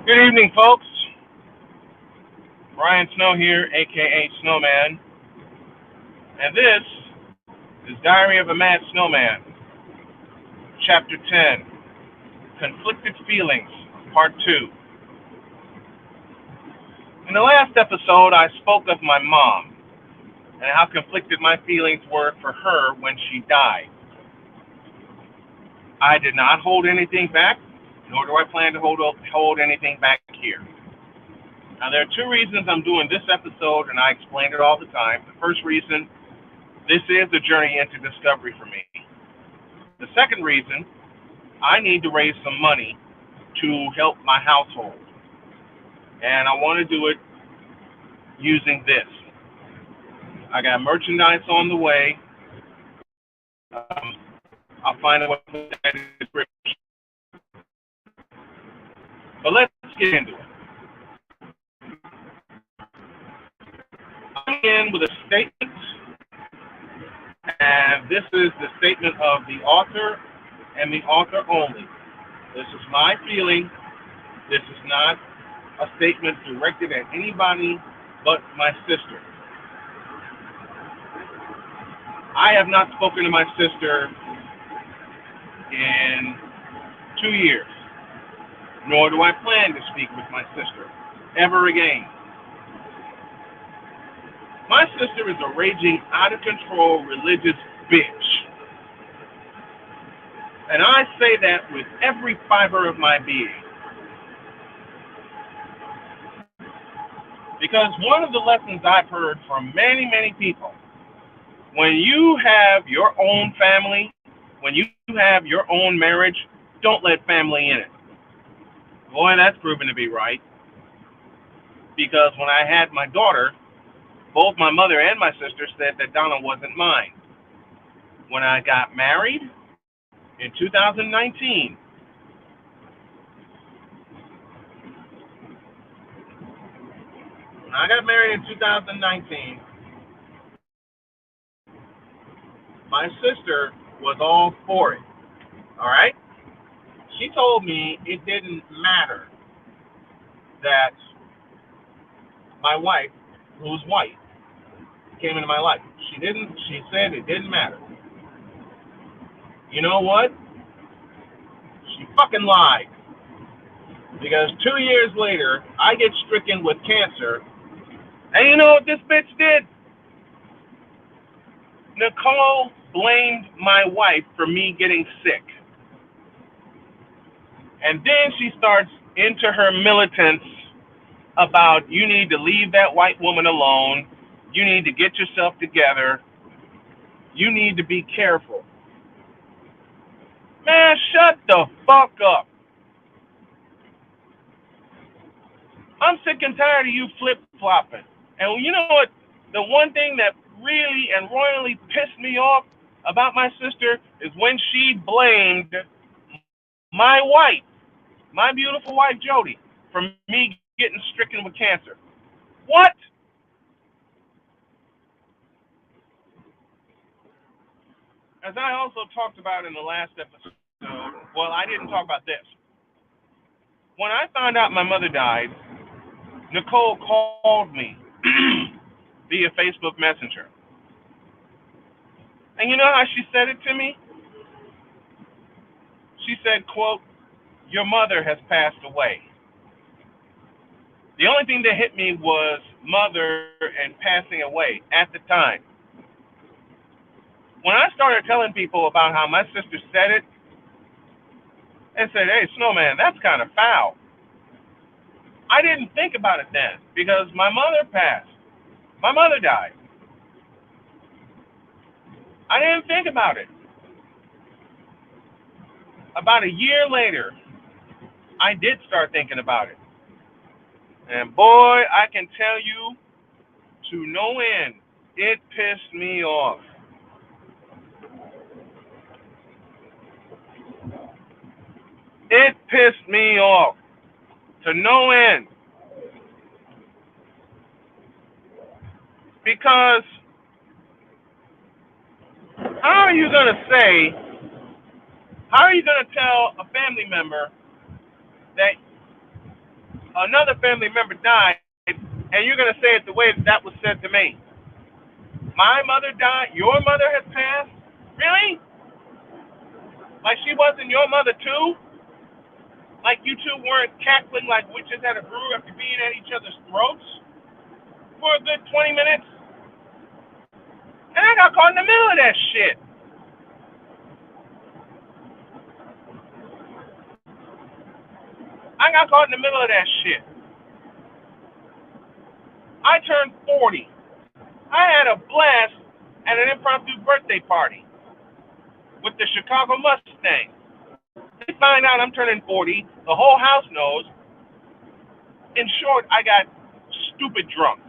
Good evening, folks. Brian Snow here, aka Snowman, and this is Diary of a Mad Snowman, Chapter 10, Conflicted Feelings, Part 2. In the last episode, I spoke of my mom and how conflicted my feelings were for her when she died. I did not hold anything back, nor do I plan to hold anything back here. Now, there are two reasons I'm doing this episode, and I explain it all the time. The first reason, this is a journey into discovery for me. The second reason, I need to raise some money to help my household. And I want to do it using this. I got merchandise on the way. I'll find a way to put that in the description. But let's get into it. I'm in with a statement, and this is the statement of the author and the author only. This is my feeling. This is not a statement directed at anybody but my sister. I have not spoken to my sister in 2 years, nor do I plan to speak with my sister ever again. My sister is a raging, out-of-control religious bitch. And I say that with every fiber of my being. Because one of the lessons I've heard from many, many people, when you have your own family, when you have your own marriage, don't let family in it. Boy, that's proven to be right. Because when I had my daughter, both my mother and my sister said that Donna wasn't mine. When I got married in 2019, my sister was all for it. All right? She told me it didn't matter that my wife, who's white, came into my life. She said it didn't matter. You know what? She fucking lied. Because 2 years later, I get stricken with cancer. And you know what this bitch did? Nicole blamed my wife for me getting sick. And then she starts into her militance about you need to leave that white woman alone. You need to get yourself together. You need to be careful. Man, shut the fuck up. I'm sick and tired of you flip-flopping. And you know what? The one thing that really and royally pissed me off about my sister is when she blamed my wife, my beautiful wife, Jody, for me getting stricken with cancer. What? As I also talked about in the last episode, well, I didn't talk about this. When I found out my mother died, Nicole called me via Facebook Messenger. And you know how she said it to me? She said, quote, "Your mother has passed away." The only thing that hit me was mother and passing away at the time. When I started telling people about how my sister said it, and said, "Hey, Snowman, that's kind of foul." I didn't think about it then because my mother passed. My mother died. I didn't think about it. About a year later, I did start thinking about it. And boy, I can tell you to no end, it pissed me off. It pissed me off to no end. Because how are you going to say, how are you going to tell a family member that another family member died, and you're gonna say it the way that was said to me. My mother died. Your mother has passed. Really? Like she wasn't your mother too? Like you two weren't cackling like witches at a brew after being at each other's throats for a good 20 minutes? And I got caught in the middle of that shit. I got caught in the middle of that shit. I turned 40. I had a blast at an impromptu birthday party with the Chicago Mustang. They find out I'm turning 40. The whole house knows. In short, I got stupid drunk.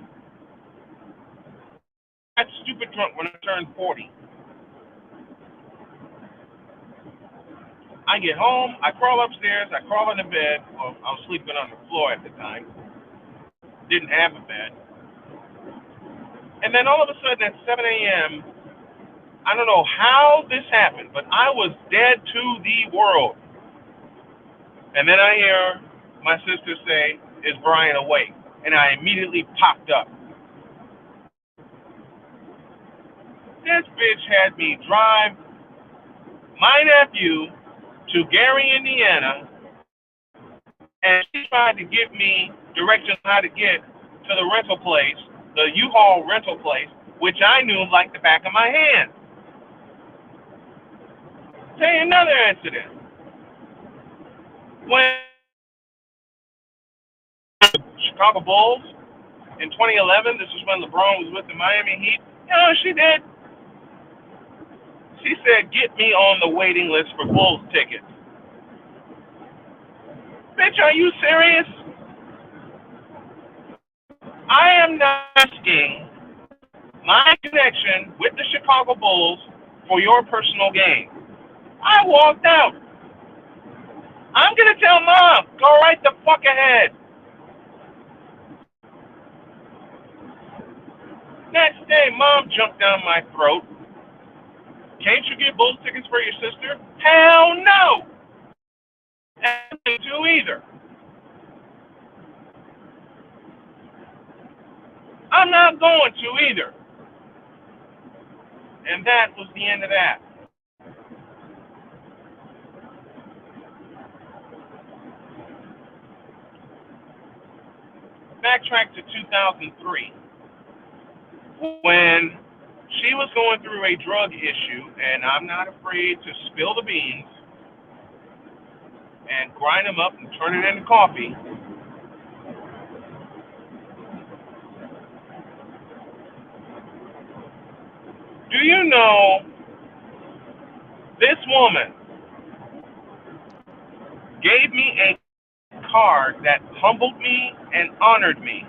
I got stupid drunk when I turned 40. I get home, I crawl upstairs, I crawl into bed. Well, I was sleeping on the floor at the time. Didn't have a bed. And then all of a sudden at 7 a.m., I don't know how this happened, but I was dead to the world. And then I hear my sister say, "Is Brian awake?" And I immediately popped up. This bitch had me drive my nephew to Gary, Indiana, and she tried to give me directions how to get to the rental place, the U-Haul rental place, which I knew like the back of my hand. Tell you another incident. When the Chicago Bulls in 2011, this is when LeBron was with the Miami Heat, you know what she did? She said, "Get me on the waiting list for Bulls tickets." Bitch, are you serious? I am not asking my connection with the Chicago Bulls for your personal gain. I walked out. I'm going to tell Mom, go right the fuck ahead. Next day, Mom jumped down my throat. Can't you get Bulls tickets for your sister? Hell no! And I didn't do either. I'm not going to either. And that was the end of that. Backtrack to 2003 when she was going through a drug issue, and I'm not afraid to spill the beans and grind them up and turn it into coffee. Do you know this woman gave me a card that humbled me and honored me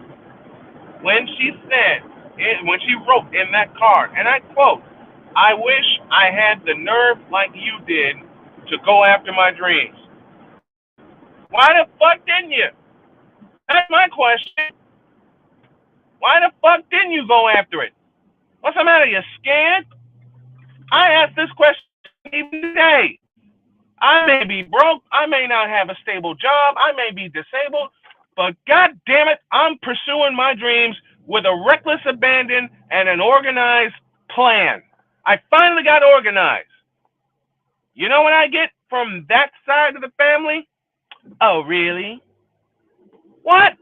when she said, when she wrote in that card, and I quote, "I wish I had the nerve like you did to go after my dreams." Why the fuck didn't you? That's my question. Why the fuck didn't you go after it? What's the matter? You scared? I ask this question even today. I may be broke. I may not have a stable job. I may be disabled. But God damn it, I'm pursuing my dreams with a reckless abandon and an organized plan. I finally got organized. You know what I get from that side of the family? Oh, really? What?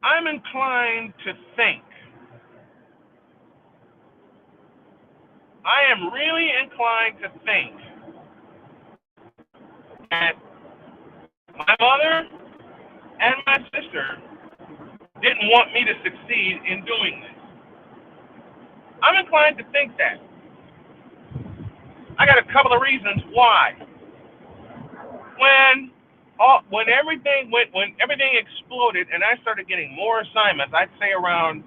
I'm inclined to think. I am really inclined to think that my mother and my sister didn't want me to succeed in doing this. I'm inclined to think that. I got a couple of reasons why. When when everything exploded and I started getting more assignments, I'd say around,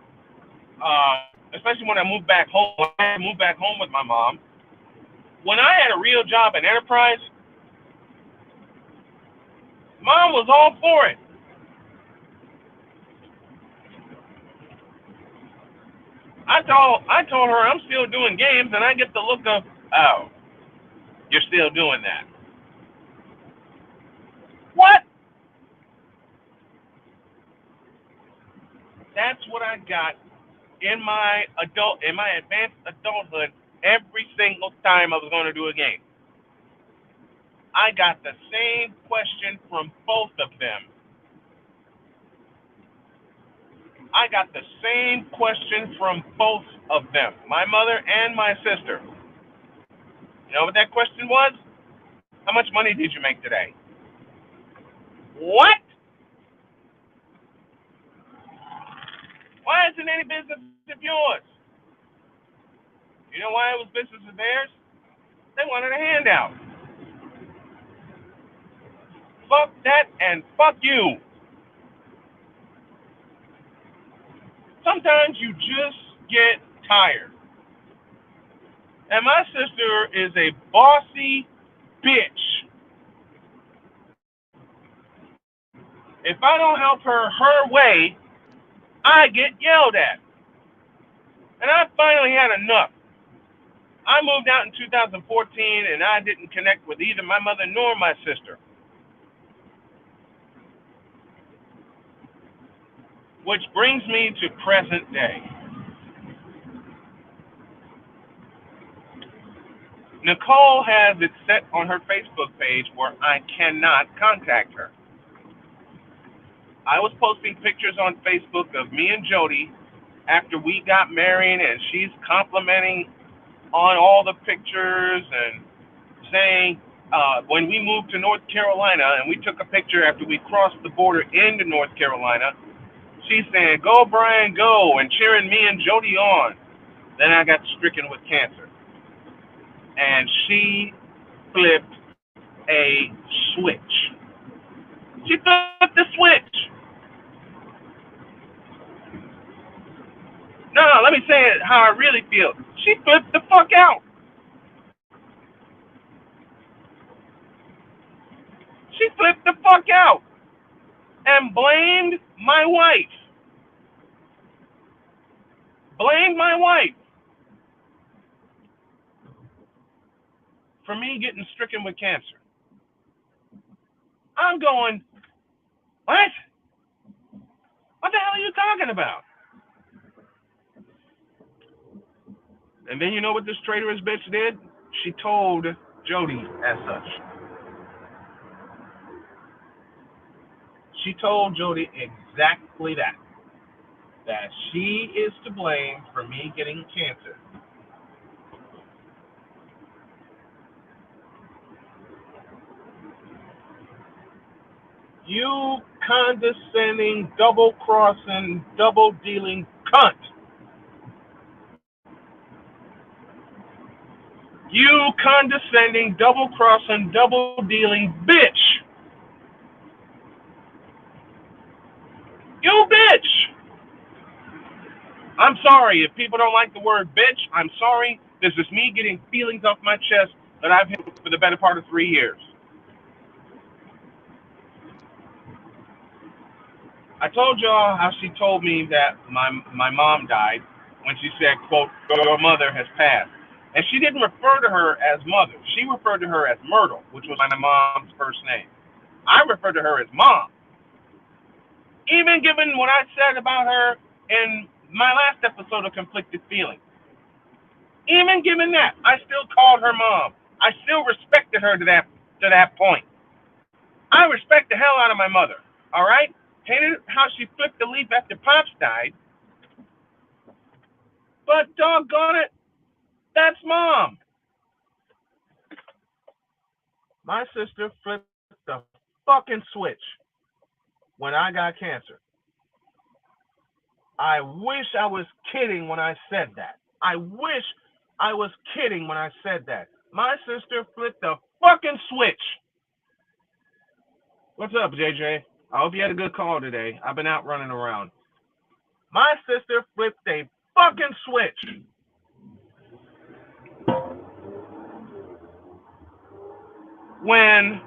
especially when I moved back home. When I moved back home with my mom. When I had a real job in enterprise, Mom was all for it. I told her I'm still doing games, and I get the look of, oh. You're still doing that. What? That's what I got in my advanced adulthood every single time I was going to do a game. I got the same question from both of them. I got the same question from both of them, my mother and my sister. You know what that question was? How much money did you make today? What? Why isn't any business of yours? You know why it was business of theirs? They wanted a handout. Fuck that and fuck you. Sometimes you just get tired. And my sister is a bossy bitch. If I don't help her way, I get yelled at. And I finally had enough. I moved out in 2014 and I didn't connect with either my mother nor my sister. Which brings me to present day. Nicole has it set on her Facebook page where I cannot contact her. I was posting pictures on Facebook of me and Jody after we got married, and she's complimenting on all the pictures and saying when we moved to North Carolina and we took a picture after we crossed the border into North Carolina, she's saying, "Go, Brian, go," and cheering me and Jody on. Then I got stricken with cancer. And she flipped a switch. She flipped the switch. No, let me say it how I really feel. She flipped the fuck out. She flipped the fuck out and blamed my wife. Blamed my wife for me getting stricken with cancer. I'm going, what? What the hell are you talking about? And then you know what this traitorous bitch did? She told Jody as such. She told Jody exactly that. That she is to blame for me getting cancer. You condescending, double-crossing, double-dealing cunt. You condescending, double-crossing, double-dealing bitch. You bitch. I'm sorry. If people don't like the word bitch, I'm sorry. This is me getting feelings off my chest that I've had for the better part of 3 years. I told y'all how she told me that my mom died when she said, quote, "Your mother has passed." And she didn't refer to her as mother. She referred to her as Myrtle, which was my mom's first name. I referred to her as mom. Even given what I said about her in my last episode of Conflicted Feelings. Even given that, I still called her mom. I still respected her to that point. I respect the hell out of my mother, all right? Hated how she flipped the leaf after Pops died. But doggone it, that's mom. My sister flipped the fucking switch when I got cancer. I wish I was kidding when I said that. I wish I was kidding when I said that. My sister flipped the fucking switch. What's up, JJ? I hope you had a good call today. I've been out running around. My sister flipped a fucking switch. When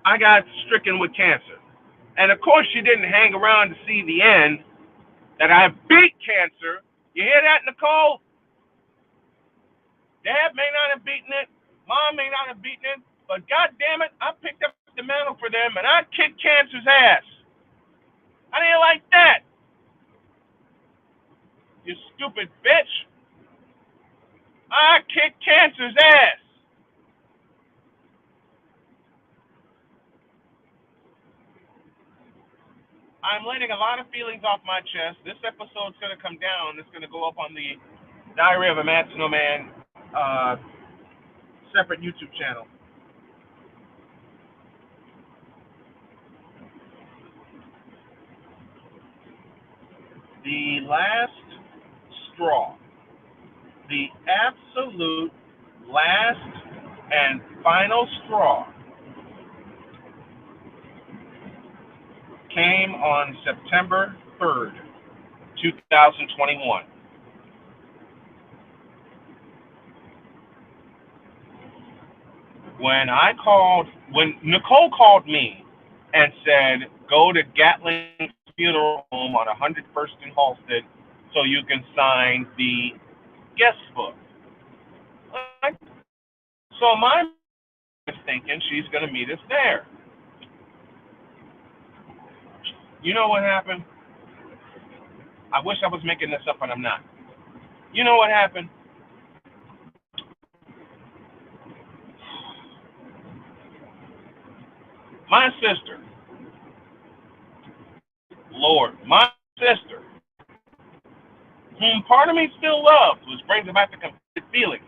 I got stricken with cancer. And of course, she didn't hang around to see the end, that I beat cancer You hear that, Nicole? Dad may not have beaten it, Mom may not have beaten it, but God damn it, I picked up the mantle for them and I kicked cancer's ass. I didn't like that. You stupid bitch. I kicked cancer's ass. I'm letting a lot of feelings off my chest. This episode's going to come down. It's going to go up on the Diary of a Mad Snowman separate YouTube channel. The last straw, the absolute last and final straw, came on September 3rd, 2021. When Nicole called me and said, go to Gatling's funeral home on 101st and Halsted so you can sign the guest book. So my was thinking she's going to meet us there. You know what happened? I wish I was making this up, but I'm not. You know what happened? My sister, Lord, my sister, whom part of me still loves, which brings about the complete feeling.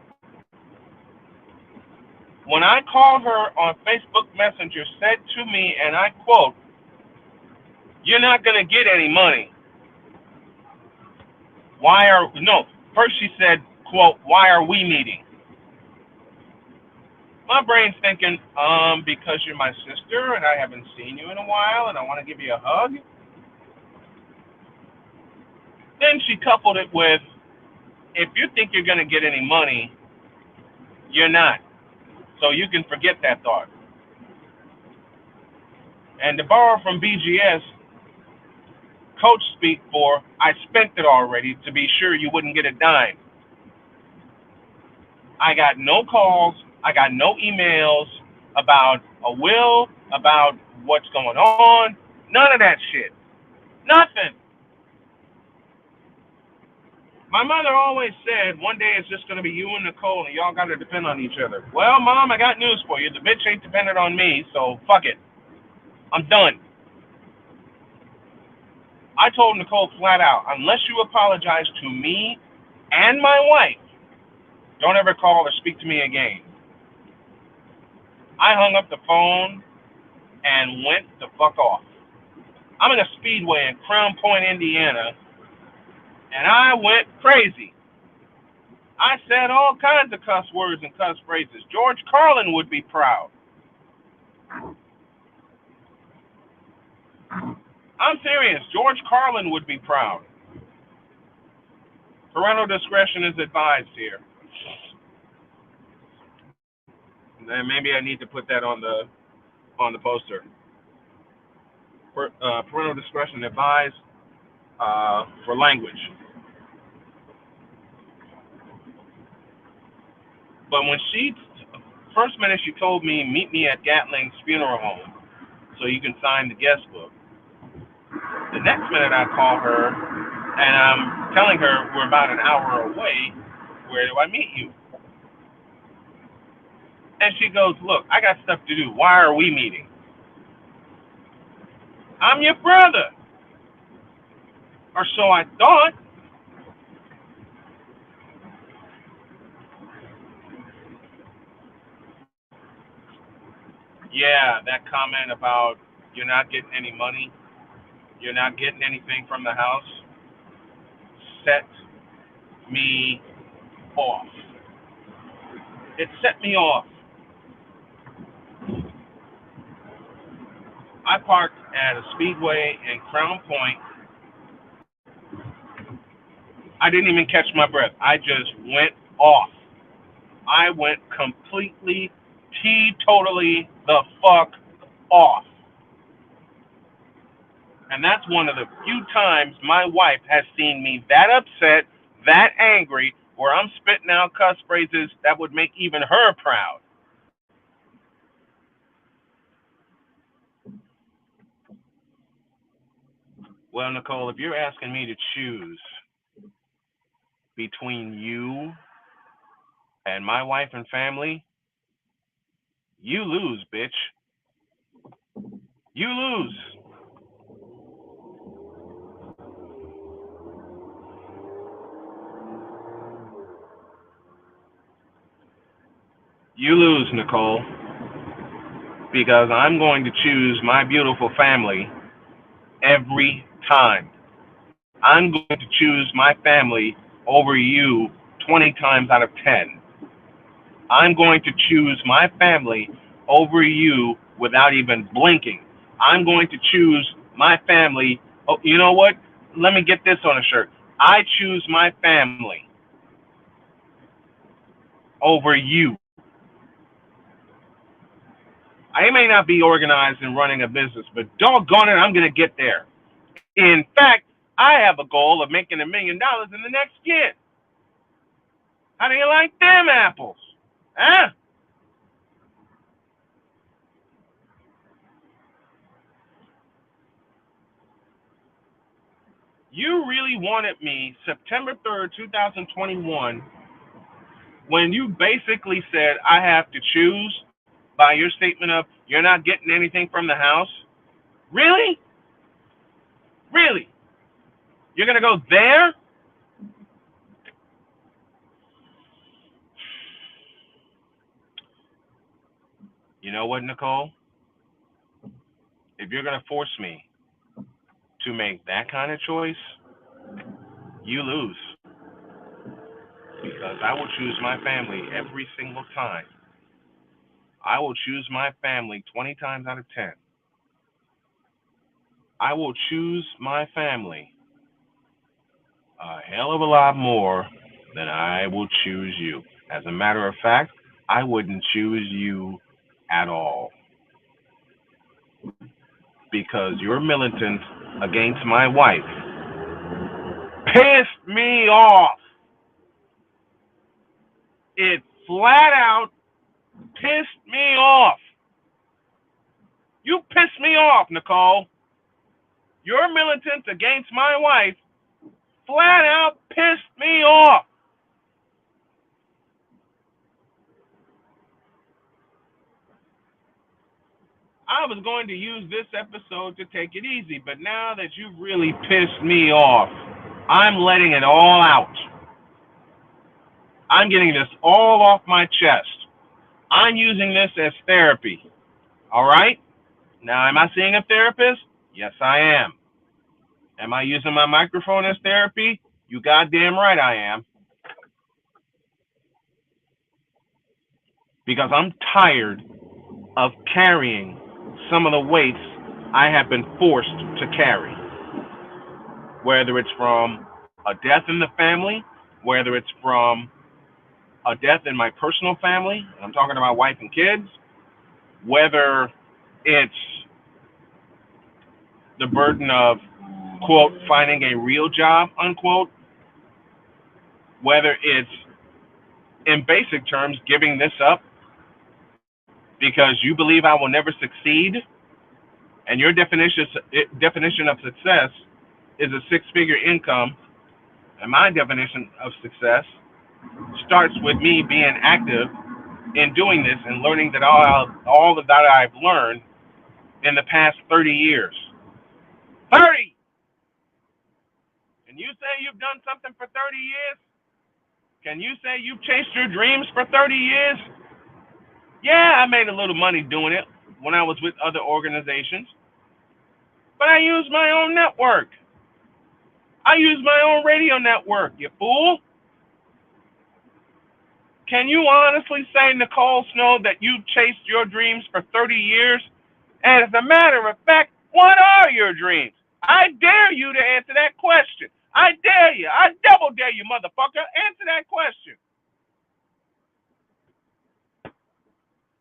When I called her on Facebook Messenger, said to me, and I quote, "You're not going to get any money." First she said, quote, "Why are we meeting?" My brain's thinking, because you're my sister and I haven't seen you in a while and I want to give you a hug. Then she coupled it with, if you think you're going to get any money, you're not. So you can forget that thought. And to borrow from BGS, coach speak for, I spent it already to be sure you wouldn't get a dime. I got no calls. I got no emails about a will, about what's going on. None of that shit. Nothing. My mother always said, one day it's just going to be you and Nicole, and y'all got to depend on each other. Well, Mom, I got news for you. The bitch ain't dependent on me, so fuck it. I'm done. I told Nicole flat out, unless you apologize to me and my wife, don't ever call or speak to me again. I hung up the phone and went the fuck off. I'm in a speedway in Crown Point, Indiana, and I went crazy. I said all kinds of cuss words and cuss phrases. George Carlin would be proud. I'm serious. George Carlin would be proud. Parental discretion is advised here. And maybe I need to put that on the poster. Parental discretion advised for language. But when first minute she told me, meet me at Gatling's funeral home so you can sign the guest book. The next minute I call her and I'm telling her we're about an hour away. Where do I meet you? And she goes, look, I got stuff to do. Why are we meeting? I'm your brother. Or so I thought. Yeah, that comment about you're not getting any money, you're not getting anything from the house, set me off. It set me off. I parked at a speedway in Crown Point. I didn't even catch my breath. I just went off. I went completely, teetotally the fuck off. And that's one of the few times my wife has seen me that upset, that angry where I'm spitting out cuss phrases that would make even her proud. Well, Nicole, if you're asking me to choose between you and my wife and family, you lose, bitch. You lose. You lose, Nicole, because I'm going to choose my beautiful family every time. I'm going to choose my family over you 20 times out of 10. I'm going to choose my family over you without even blinking. I'm going to choose my family. Oh, you know what? Let me get this on a shirt. I choose my family over you. I may not be organized in running a business, but doggone it, I'm going to get there. In fact, I have a goal of making $1 million in the next year. How do you like them apples? Huh? You really wanted me September 3rd, 2021, when you basically said I have to choose by your statement of you're not getting anything from the house? Really? Really? You're going to go there? You know what, Nicole? If you're going to force me to make that kind of choice, you lose. Because I will choose my family every single time. I will choose my family 20 times out of 10. I will choose my family a hell of a lot more than I will choose you. As a matter of fact, I wouldn't choose you at all because your militant against my wife pissed me off. It flat out pissed me off. You pissed me off, Nicole. Your militance against my wife flat out pissed me off. I was going to use this episode to take it easy, but now that you've really pissed me off, I'm letting it all out. I'm getting this all off my chest. I'm using this as therapy. All right? Now, am I seeing a therapist? Yes, I am. Am I using my microphone as therapy? You goddamn right I am. Because I'm tired of carrying some of the weights I have been forced to carry. Whether it's from a death in the family, whether it's from a death in my personal family, and I'm talking about wife and kids, whether it's the burden of, quote, finding a real job, unquote, whether it's, in basic terms, giving this up because you believe I will never succeed, and your definition of success is a six-figure income, and my definition of success starts with me being active in doing this and learning that all of that I've learned in the past 30 years. 30! Can you say you've done something for 30 years? Can you say you've chased your dreams for 30 years? Yeah, I made a little money doing it when I was with other organizations. But I used my own network. I used my own radio network, you fool. Can you honestly say, Nicole Snow, that you've chased your dreams for 30 years? And as a matter of fact, what are your dreams? I dare you to answer that question. I dare you. I double dare you, motherfucker. Answer that question.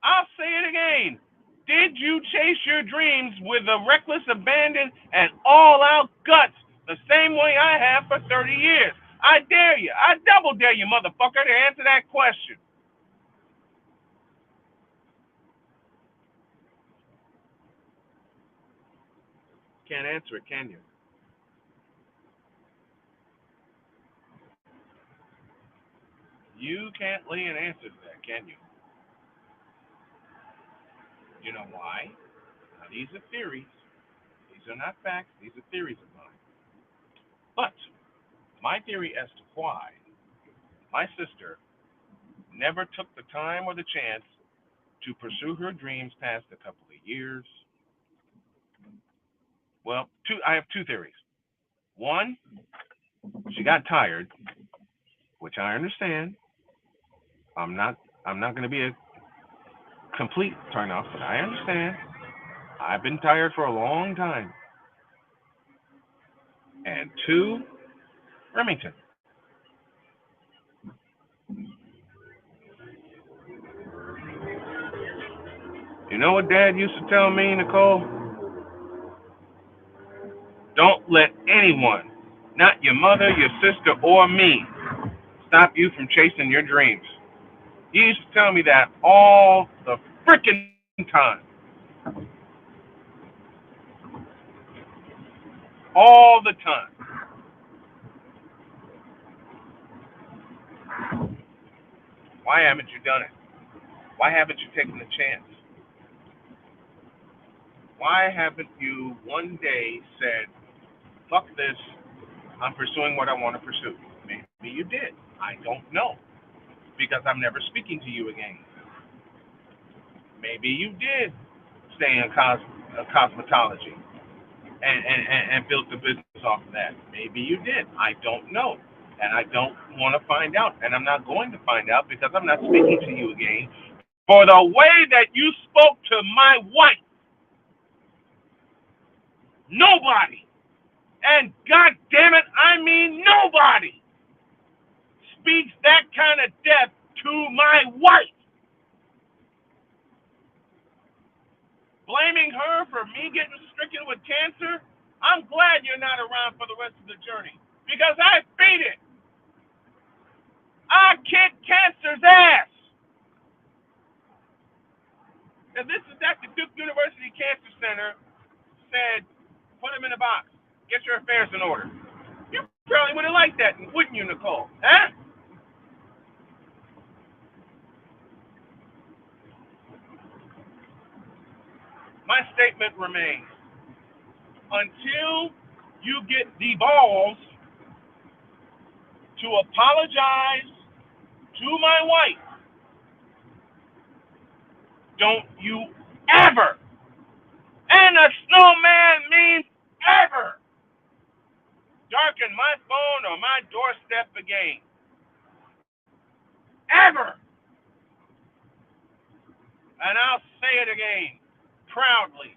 I'll say it again. Did you chase your dreams with a reckless abandon and all out guts the same way I have for 30 years? I dare you. I double dare you, motherfucker, to answer that question. Can't answer it, can you? You can't lay an answer to that, can you? You know why? Now, these are theories. These are not facts. These are theories of mine. But my theory as to why my sister never took the time or the chance to pursue her dreams past a couple of years. Well, I have two theories. One, she got tired, which I understand. I'm not I'm not going to be a complete turn off, but I understand. I've been tired for a long time. And two, Remington. You know what Dad used to tell me, Nicole? Don't let anyone, not your mother, your sister, or me, stop you from chasing your dreams. He used to tell me that all the freaking time. All the time. Why haven't you done it? Why haven't you taken the chance? Why haven't you one day said, fuck this, I'm pursuing what I want to pursue? Maybe you did. I don't know. Because I'm never speaking to you again. Maybe you did stay in cosmetology and built the business off of that. Maybe you did. I don't know. And I don't want to find out. And I'm not going to find out because I'm not speaking to you again for the way that you spoke to my wife. Nobody, and God damn it, I mean nobody, speaks that kind of death to my wife. Blaming her for me getting stricken with cancer, I'm glad you're not around for the rest of the journey because I beat it. I kicked cancer's ass. And this is at the Duke University Cancer Center said, put him in a box. Get your affairs in order. You probably would have liked that, wouldn't you, Nicole? Huh? My statement remains. Until you get the balls to apologize to my wife, don't you ever, and a snowman means ever, darken my phone or my doorstep again. Ever. And I'll say it again, proudly.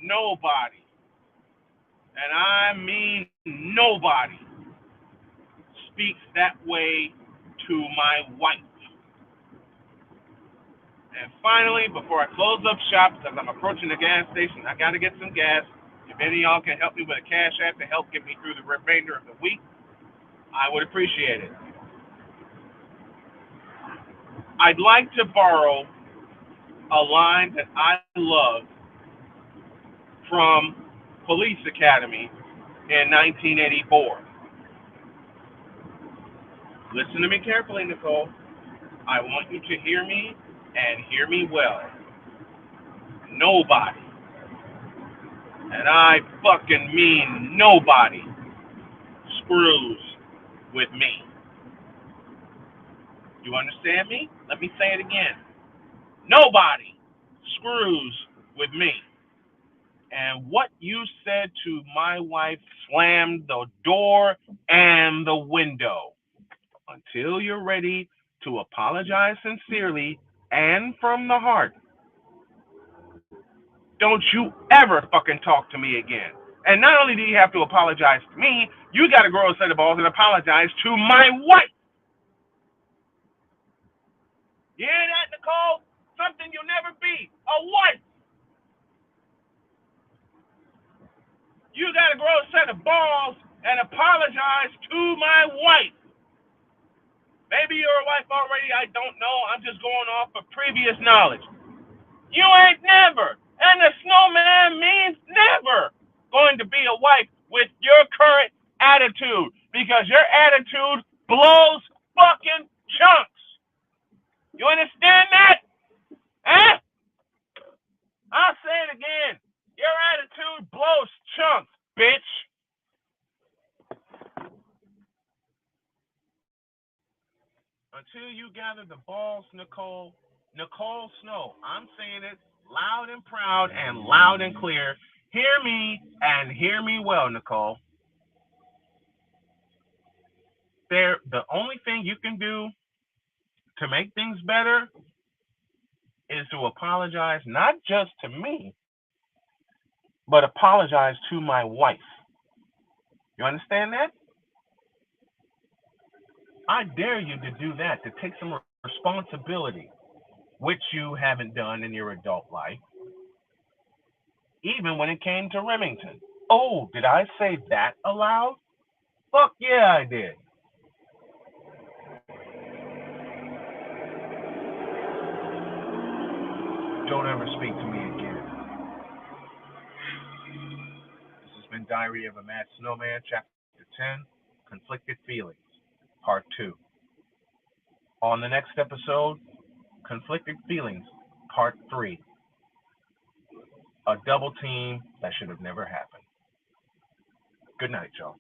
Nobody, and I mean nobody, speaks that way to my wife. And finally, before I close up shop, because I'm approaching the gas station, I got to get some gas. If any of y'all can help me with a cash app to help get me through the remainder of the week, I would appreciate it. I'd like to borrow a line that I love from Police Academy in 1984. Listen to me carefully, Nicole. I want you to hear me and hear me well. Nobody, and I fucking mean nobody, screws with me. You understand me? Let me say it again. Nobody screws with me. And what you said to my wife slammed the door and the window. Until you're ready to apologize sincerely and from the heart, don't you ever fucking talk to me again. And not only do you have to apologize to me, you got to grow a set of balls and apologize to my wife. You hear that, Nicole? Something you'll never be. A wife. You got to grow a set of balls and apologize to my wife. Maybe you're a wife already, I don't know. I'm just going off of previous knowledge. You ain't never, and the snowman means never, going to be a wife with your current attitude, because your attitude blows fucking chunks. You understand that? Huh? I'll say it again. Your attitude blows chunks, bitch. Until you gather the balls, Nicole Snow, I'm saying it loud and proud and loud and clear. Hear me and hear me well, Nicole. The only thing you can do to make things better is to apologize, not just to me, but apologize to my wife. You understand that? I dare you to do that, to take some responsibility, which you haven't done in your adult life, even when it came to Remington. Oh, did I say that aloud? Fuck yeah, I did. Don't ever speak to me again. This has been Diary of a Mad Snowman, Chapter 10, Conflicted Feelings, Part 2. On the next episode, Conflicted Feelings, Part 3. A double team that should have never happened. Good night, y'all.